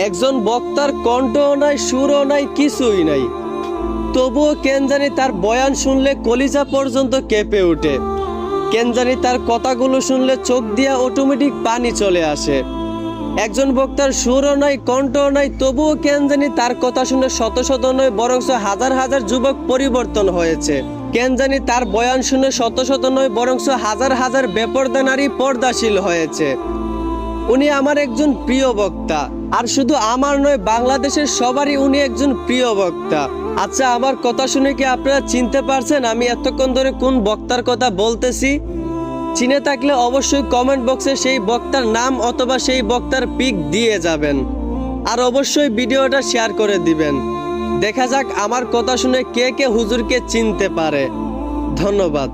একজন বক্তার কণ্ঠও নাই, সুরও নাই, কিছুই নাই, তবুও কেন জানি তার বয়ান শুনলে কলিজা পর্যন্ত কেঁপে ওঠে। কেন জানি তার কথাগুলো শুনলে চোখ দিয়ে অটোমেটিক পানি চলে আসে। একজন বক্তার সুরও নাই, কণ্ঠও নাই, তবুও কেন জানি তার কথা শুনে শত শত নয় বরং হাজার হাজার যুবক পরিবর্তন হয়েছে। কেন জানি তার বয়ান শুনে শত শত নয় বরং হাজার হাজার বেপরদা নারী পর্দাশীল হয়েছে। উনি আমার একজন প্রিয় বক্তা, আর শুধু আমার নয়, বাংলাদেশের সবারই উনি একজন প্রিয় বক্তা। আচ্ছা, আমার কথা শুনে কি আপনারা চিনতে পারছেন আমি এতক্ষণ ধরে কোন বক্তার কথা বলতেছি? চিনে থাকলে অবশ্যই কমেন্ট বক্সে সেই বক্তার নাম অথবা সেই বক্তার পিক দিয়ে যাবেন, আর অবশ্যই ভিডিওটা শেয়ার করে দিবেন। দেখা যাক আমার কথা শুনে কে কে হুজুরকে চিনতে পারে। ধন্যবাদ।